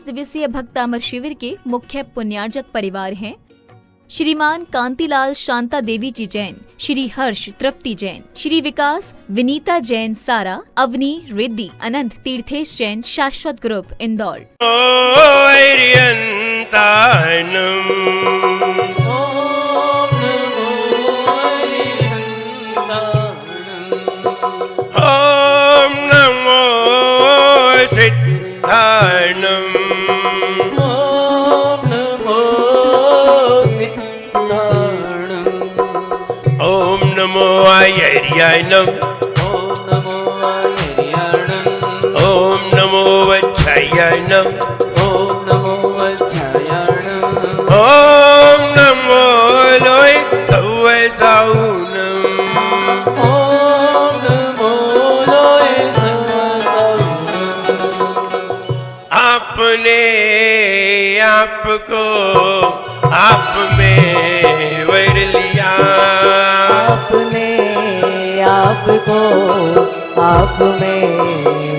5 दिवसीय भक्त अमर शिविर के मुख्य पुण्यार्जक परिवार हैं श्रीमान कांतिलाल शांता देवी जी जैन, श्री हर्ष तृप्ति जैन, श्री विकास विनीता जैन सारा, अवनी रिद्धि अनंत तीर्थेश जैन, शाश्वत ग्रुप इंदौर। ओम नमो सिद्धार्णम, ओम नमो सिद्धार्णम, ओम नमो आयर्याणम, ओम नमो आयर्याणम, ओम नमो वच्छायाणम, ओम नमो वच्छायाणम, ओम नमो लोय सौवसाउनम, ओम नमो लोय सौवसाउनम। आपने आपको आप में वर लिया, आपने आपको आप में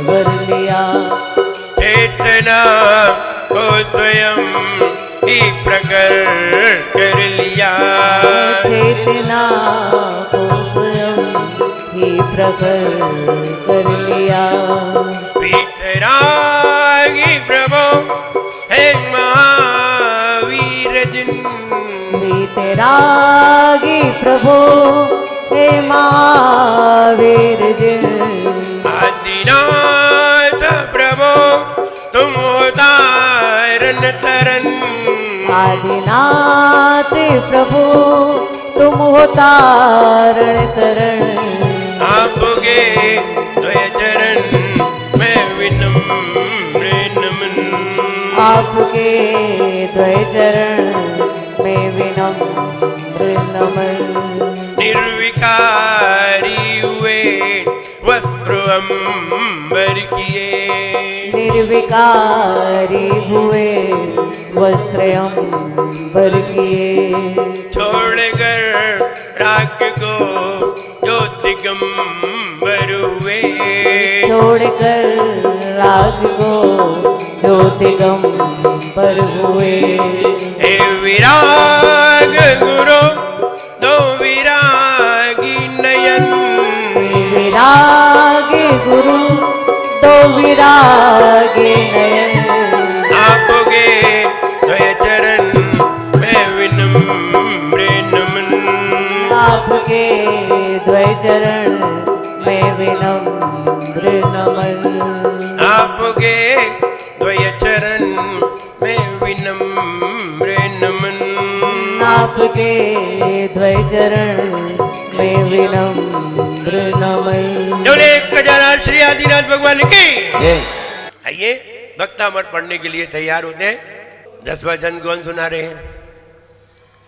वर लिया, चेतना को स्वयं ही प्रकट कर लिया, चेतना को स्वयं ही प्रकट कर लिया। वीतरागी प्रभु है महावीर जिन, वीतरागी प्रभु हे महावीर जिन, आदिनाथ प्रभु तुम तारन तरन, आदिनाथ प्रभु तुम हो तारण तरण, आपके द्वय चरण मैं विनम्र नमन, आपके द्वय चरण में विनम्र नमन। निर्विकारी हुए वस्त्र अंबर किए, निर्विकारी हुए वस्त्र अंबर किए, छोड़कर राख को जो दिगंबर हुए, छोड़कर राज को जो दिगंबर हुए। हे विराग गुरु दो विरागी नयन, विरागी गुरु दो विरागी नयन, आपके द्वय चरण मैं विनम्र नमन, आपके द्वय चरण में विनम्र नमन, आपके द्वय चरण में विनम्र नमन, आपके द्वय चरण में विनम्र नमन। बोले 1000 श्री आदिनाथ भगवान की। आइए भक्तामृत पढ़ने के लिए तैयार होते हैं। 10वां छंद कौन सुना रहे हैं?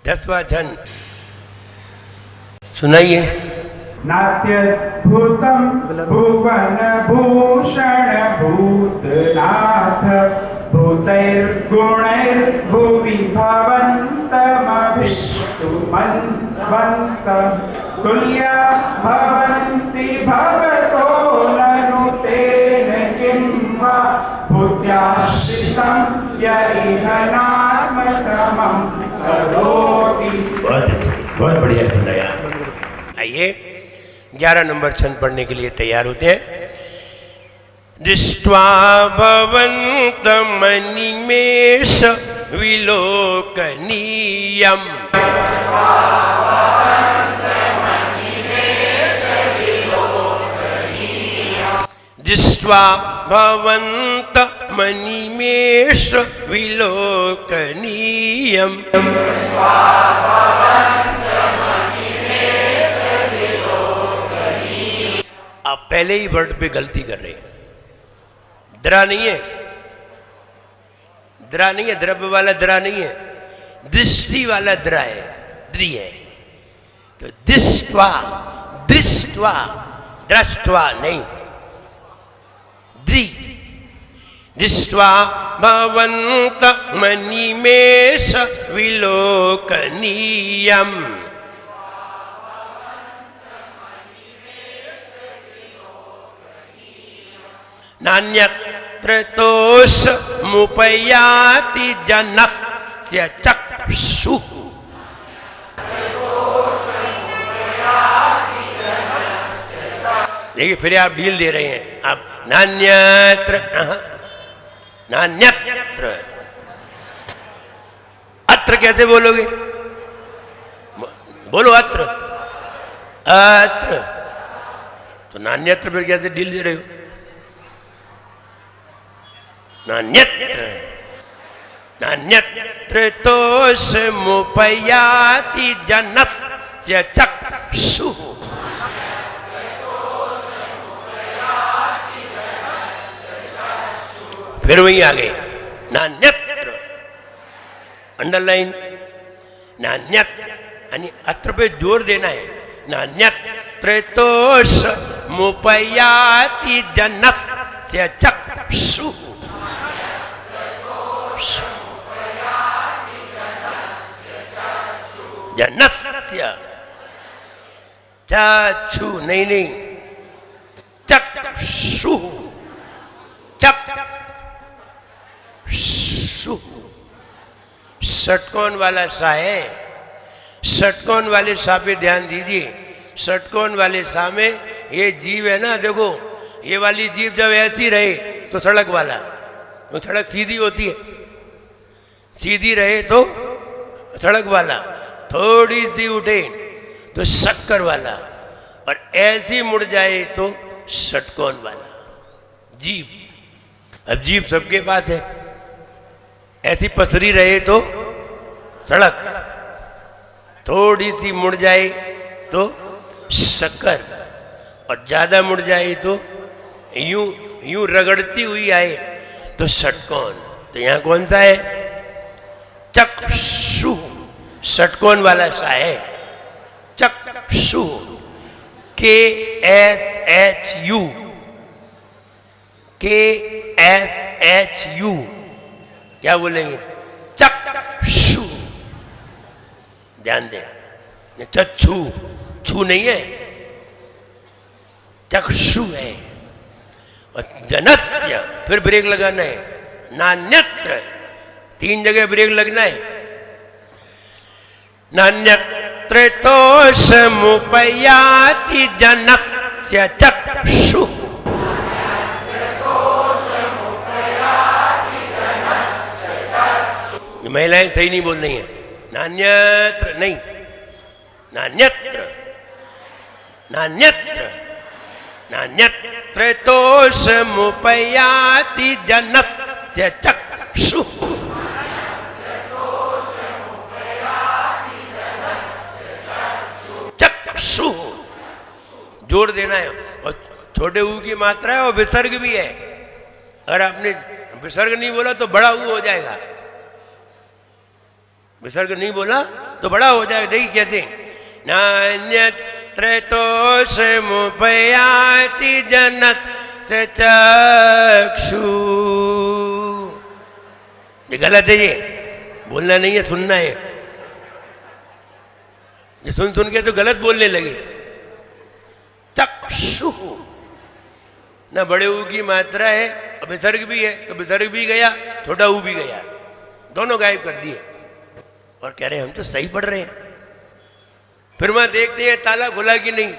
10वां छंद सुनाइए। नात्यद्भुतं भुवन भूषण भूतनाथ, भूतैर्गुणैर्भुवि भवन्तमभिष्टुमन्वन्तं, तुल्या भवन्ति भगतो ननु तेन किं वा, भूत्याश्रितं य इह नाम समं करोति। बहुत बढ़िया सुनाया। आइए 11 नंबर छंद पढ़ने के लिए तैयार होते हैं। दृष्ट्वा भवन्तमनिमेष विलोकनीयम्, दृष्ट्वा भवन्तमनिमेष विलोकनीयम्, आप पहले ही वर्ड पे गलती कर रहे हैं। द्रा नहीं है, द्रा नहीं है, द्रव्य वाला द्रा नहीं है, दृष्टि वाला द्रा है, द्रि है। तो दृष्ट्वा, दृष्ट्वा, दृष्ट्वा नहीं, द्रि। दृष्ट्वा भवन्तमनिमेष विलोकनीयम्, नान्यत्र त्रतोष मुपयाति जनस्य चक्षु। देखिए फिर आप ढील दे रहे हैं। आप नान्यत्र, नान्यत्र, अत्र कैसे बोलोगे? बोलो अत्र, अत्र। तो नान्यत्र फिर कैसे ढील दे रहे हो? नान्यत्र, नान्यत्र तोष मुपयाति जनस्य चक्षु। फिर वही आ गए नान्यत्र, अंडरलाइन, नान्यत्र यानी अत्र पे जोर देना है। नान्यत्र तोष मुपयाति जनस्य चक्षु। जनस्य चक्षु नहीं नहीं, चक्षु, चक्षु। षटकोण वाला सा है। षटकोण वाले सा पे ध्यान दीजिए। षटकोण वाले सा में ये जीव है ना, देखो ये वाली जीव जब ऐसी रहे तो सड़क वाला, तो सड़क सीधी होती है, सीधी रहे तो सड़क वाला, थोड़ी सी उठे तो शक्कर वाला, और ऐसी मुड़ जाए तो षटकोण वाला जीव। अब जीव सबके पास है, ऐसी पसरी रहे तो सड़क, थोड़ी सी मुड़ जाए तो शक्कर, और ज्यादा मुड़ जाए तो यूं यूं रगड़ती हुई आए तो षटकोण। तो यहां कौन सा है? चक्षु, षटकोण वाला सा है। चक्षु, KSHU, KSHU, क्या बोलेंगे? चक्षु। ध्यान दें, चक्षु, छू नहीं है, चक्षु है। और जनस्य फिर ब्रेक लगाना है। नान्यत्र, 3 जगह ब्रेक लगना है। नान्यत्र तोष मुपयाति जनस्य चक्षु। महिलाएं सही नहीं बोल रही हैं। नान्यत्र नहीं, नान्यत्र, नान्यत्र, नान्यत्र तोष मुपयाति जनस्य चक्षु। चक्षु जोर देना है। और छोटे ऊ की मात्रा है और विसर्ग भी है। अगर आपने विसर्ग नहीं बोला तो बड़ा ऊ हो जाएगा, विसर्ग नहीं बोला तो बड़ा हो जाएगा। देखिए कैसे, नान्यत्र तोष मुपयाति जनस्य चक्षु। ये गलत है, ये बोलना नहीं है, सुनना है। ये सुन सुन के तो गलत बोलने लगे। चक्षु ना बड़े ऊ की मात्रा है और विसर्ग भी है, तो विसर्ग भी गया, छोटा ऊ भी गया, दोनों गायब कर दिए। और कह रहे हैं हम तो सही पढ़ रहे हैं। फिर वहां देखते हैं ताला खुला कि नहीं।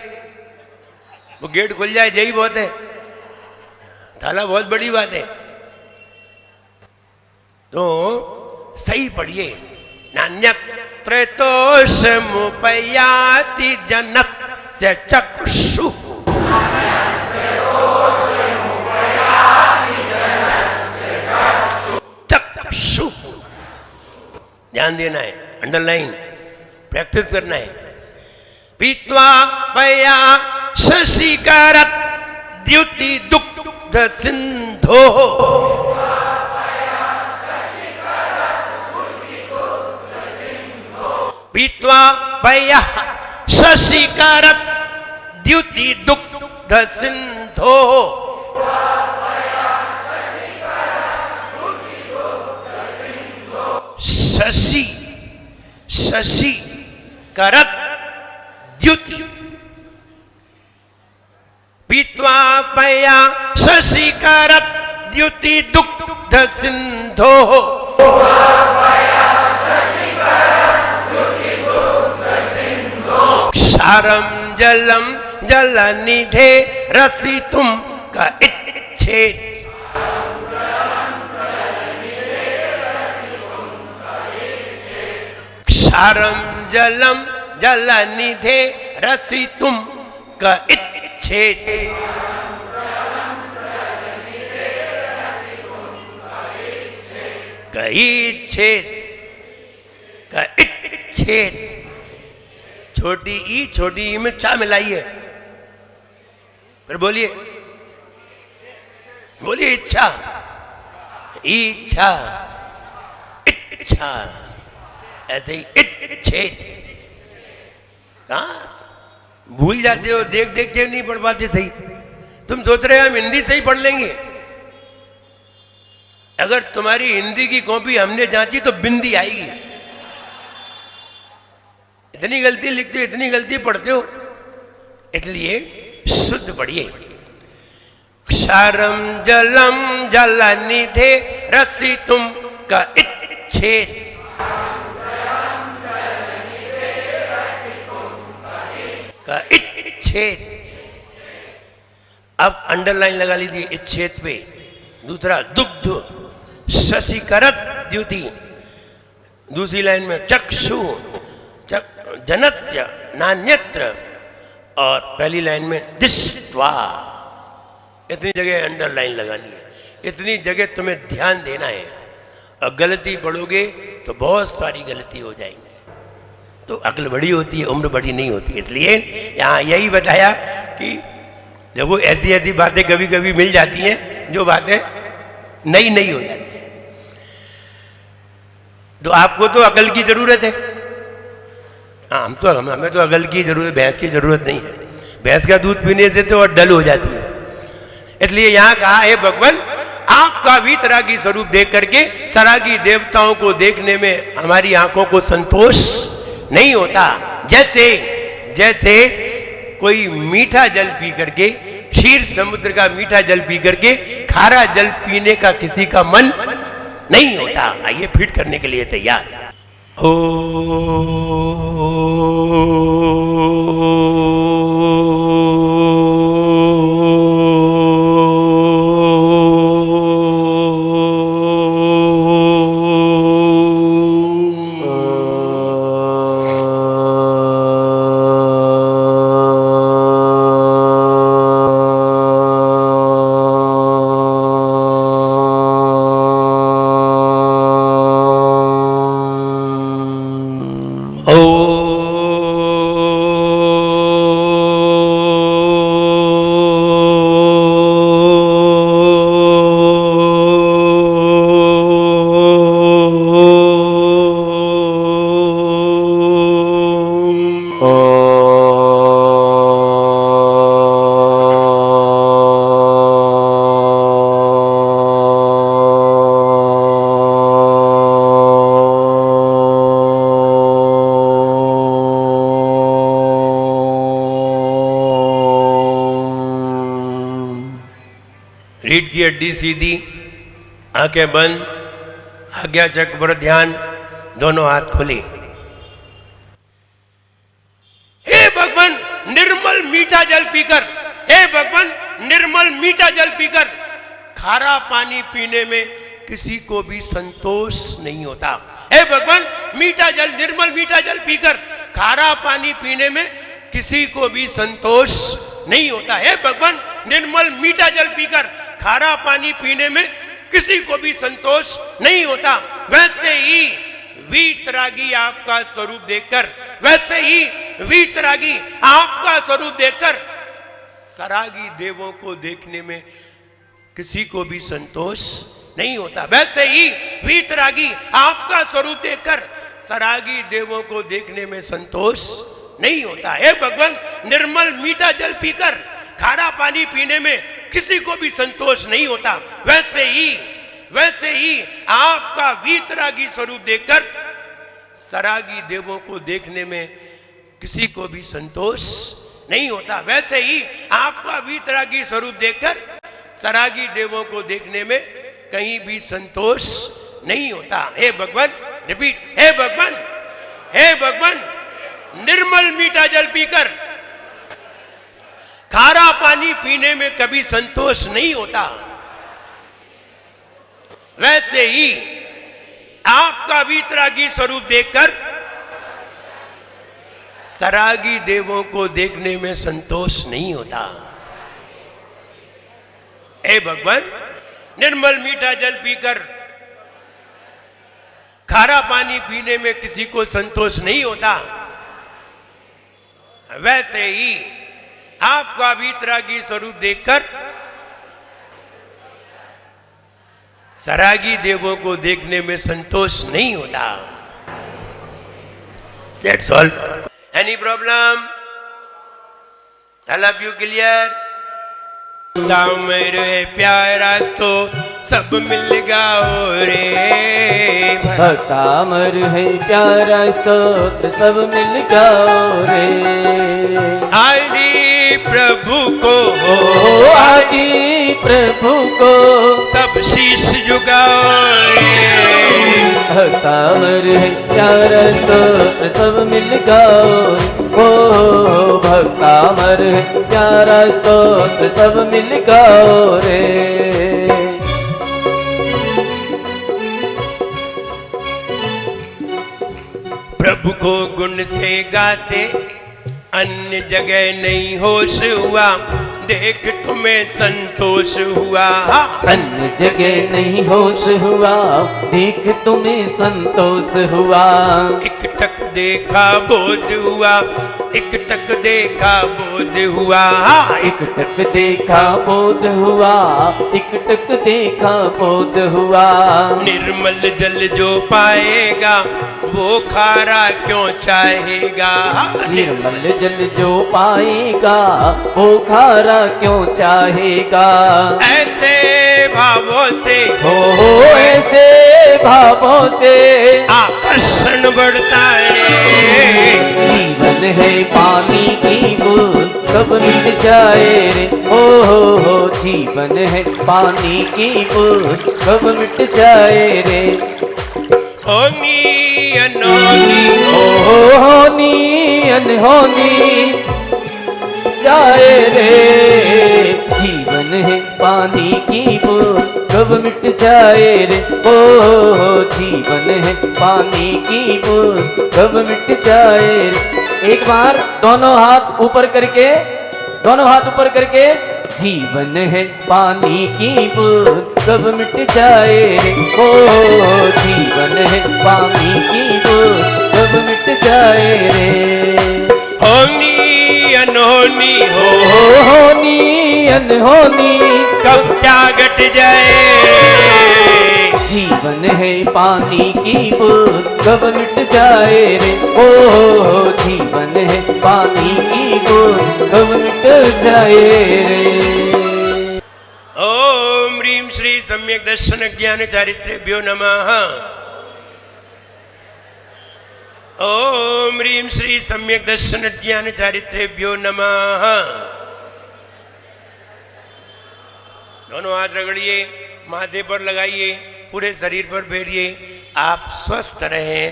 वो गेट खुल जाए यही बहुत है, ताला बहुत बड़ी बात है। तो सही पढ़िए। नान्यत्र तोष मुपयाति जनस्य चक्षु। चक्षु ध्यान देना है, अंडरलाइन, प्रैक्टिस करना है। पीत्वा पया शशिकरत् द्युति दुग्ध सिंधो। पीत्वा पया शशिकरत् द्युति दुग्ध सिंधो। शशि, शशि करत द्युति। पीत्वा पया शशि करत द्युति दुग्ध सिंधो क्षारम जलम जल निधे रसी तुम का इच्छेद। क्षारम जलम जल निधे रसी तुम का इच्छेद। कई छेद का इच्छेद। छोटी ई में क्या मिलाई है? फिर बोलिए बोलिए इच्छा इच्छा इच्छा ऐसे ही इच्छेद। कहाँ भूल जाते हो, देख देख के नहीं पढ़ पाते सही। तुम सोच रहे हम हिंदी से ही पढ़ लेंगे। अगर तुम्हारी हिंदी की कॉपी हमने जांची तो बिंदी आएगी। इतनी गलती लिखते हो, इतनी गलती पढ़ते हो, इसलिए शुद्ध पढ़िए। क्षारम जलम जल निधे रसी तुम का इच्छेद। का इच्छेद। अब अंडरलाइन लगा लीजिए इच्छेद पे। दूसरा दुग्ध शशिकरत द्युति। दूसरी लाइन में चक्षु जनस्य नान्यत्र। और पहली लाइन में दृष्ट्वा। इतनी जगह अंडरलाइन लगानी है, इतनी जगह तुम्हें ध्यान देना है। और गलती पढ़ोगे तो बहुत सारी गलती हो जाएंगी। तो अक्ल बड़ी होती है, उम्र बड़ी नहीं होती। इसलिए यहाँ यही बताया कि देखो ऐसी ऐसी बातें कभी कभी मिल जाती हैं जो बातें नई नई हो जाती है। तो आपको तो अकल की जरूरत है। हाँ हमें तो अकल की जरूरत, भैंस की जरूरत नहीं है। भैंस का दूध पीने से तो और डल हो जाती है। इसलिए यहाँ कहा है भगवान आपका वीतरागी स्वरूप देख करके सरागी देवताओं को देखने में हमारी आंखों को संतोष नहीं होता। जैसे जैसे कोई मीठा जल पी करके, क्षीर समुद्र का मीठा जल पी करके खारा जल पीने का किसी का मन नहीं होता। आइए फिट करने के लिए तैयार। हो रीढ़ की हड्डी सीधी, आंखें बंद, आज्ञा चक्र पर ध्यान, दोनों हाथ खुले। हे भगवान निर्मल मीठा जल पीकर, हे भगवान निर्मल मीठा जल पीकर खारा पानी पीने में किसी को भी संतोष नहीं होता। हे भगवान मीठा जल, निर्मल मीठा जल पीकर खारा पानी पीने में किसी को भी संतोष नहीं होता। हे भगवान निर्मल मीठा जल पीकर खारा पानी पीने में किसी को भी संतोष नहीं होता। वैसे ही वीतरागी आपका स्वरूप देखकर, वैसे ही वीतरागी आपका स्वरूप देखकर सरागी देवों को देखने में किसी को भी संतोष नहीं होता। वैसे ही वीतरागी आपका स्वरूप देखकर सरागी देवों को देखने में संतोष नहीं होता। हे भगवान निर्मल मीठा जल पीकर खारा पानी पीने में किसी को भी संतोष नहीं होता। वैसे ही आपका वीतरागी स्वरूप देखकर सरागी देवों को देखने में किसी को भी संतोष नहीं होता। वैसे ही आपका वीतरागी स्वरूप देखकर सरागी देवों को देखने में कहीं भी संतोष नहीं होता। हे भगवान, रिपीट, हे भगवान, हे भगवान, निर्मल मीठा जल पीकर खारा पानी पीने में कभी संतोष नहीं होता। वैसे ही आपका वीतरागी स्वरूप देखकर सरागी देवों को देखने में संतोष नहीं होता। हे भगवान, निर्मल मीठा जल पीकर खारा पानी पीने में किसी को संतोष नहीं होता। वैसे ही आपका वीतरागी स्वरूप देखकर सरागी देवों को देखने में संतोष नहीं होता। That's all. Any problem? All of you clear? मेरे प्यारा तो सब मिल गाओ रे। भक्ता अमर है प्यारा स्तोत्र सब मिल गाओ रे। आदि प्रभु को, आदि प्रभु को सब शीश झुकाओ रे। भक्ता अमर है प्यारा स्तोत्र सब मिल गाओ रे। भक्ता अमर है प्यारा स्तोत्र सब मिल गाओ रे। प्रभु को गुण से गाते अन्य जगह नहीं होश हुआ, देख तुम्हें संतोष हुआ। अन्य जगह नहीं होश हुआ, देख तुम्हें संतोष हुआ। एक टक देखा बोझ हुआ, एक टक देखा बोझ हुआ। एक टक देखा बोध हुआ, एक टक देखा बोध हुआ। निर्मल जल जो पाएगा वो खारा क्यों चाहेगा। निर्मल जल जो पाएगा वो खारा क्यों चाहेगा। ऐसे भावों से हो ऐसे भावों से आकर्षण बढ़ता है। जीवन है पानी की बूंद कब मिट जाए रे। हो जीवन है पानी की बूंद कब मिट जाए रे। होनी अनहोनी, होनी अनहोनी जाए रे। जीवन है पानी की बूंद कब मिट जाए रे। जीवन है पानी की बूंद कब मिट जाए रे। एक बार दोनों हाथ ऊपर करके, दोनों हाथ ऊपर करके। जीवन है पानी की बूंद कब मिट जाए रे। जीवन है पानी की बूंद कब मिट जाए रे। होनी अनहोनी, होनी अनहोनी कब क्या घट जाए। जीवन है पानी की बूंद कब मिट जाए रे। जीवन है पानी की बूंद कब मिट जाए रे। ओम ह्रीं श्री सम्यक दर्शन ज्ञान चारित्रेभ्यो नमः। ओम ह्रीं श्री सम्यक दर्शन ज्ञान चारित्रेभ्यो नमः। दोनों हाथ रगड़िए, माथे पर लगाइए, पूरे शरीर पर फेरिए। आप स्वस्थ रहें,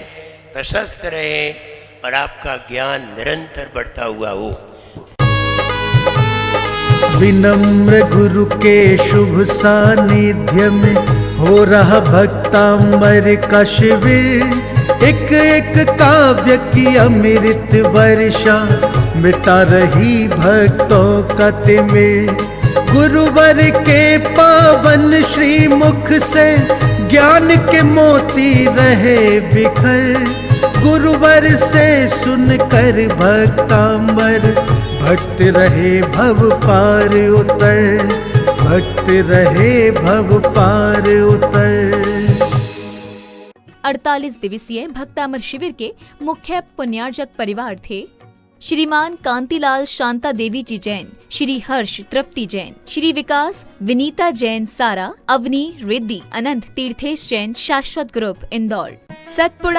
प्रशस्त रहें और आपका ज्ञान निरंतर बढ़ता हुआ हो। विनम्र गुरु के शुभ सानिध्य में हो रहा भक्तांबर का शिविर। एक एक काव्य की अमृत वर्षा मिटा रही भक्तों का तिमिर। गुरुवर के पावन श्री मुख से ज्ञान के मोती रहे बिखर। गुरुवर से सुनकर भक्तांबर भक्त रहे भव पार उतर। भक्त रहे भव पार उतर। 48 दिवसीय भक्तामर शिविर के मुख्य पुण्यार्जक परिवार थे श्रीमान कांतिलाल शांता देवी जी जैन, श्री हर्ष तृप्ति जैन, श्री विकास विनीता जैन सारा, अवनी रिद्धि, अनंत तीर्थेश जैन, शाश्वत ग्रुप इंदौर। सतपुड़ा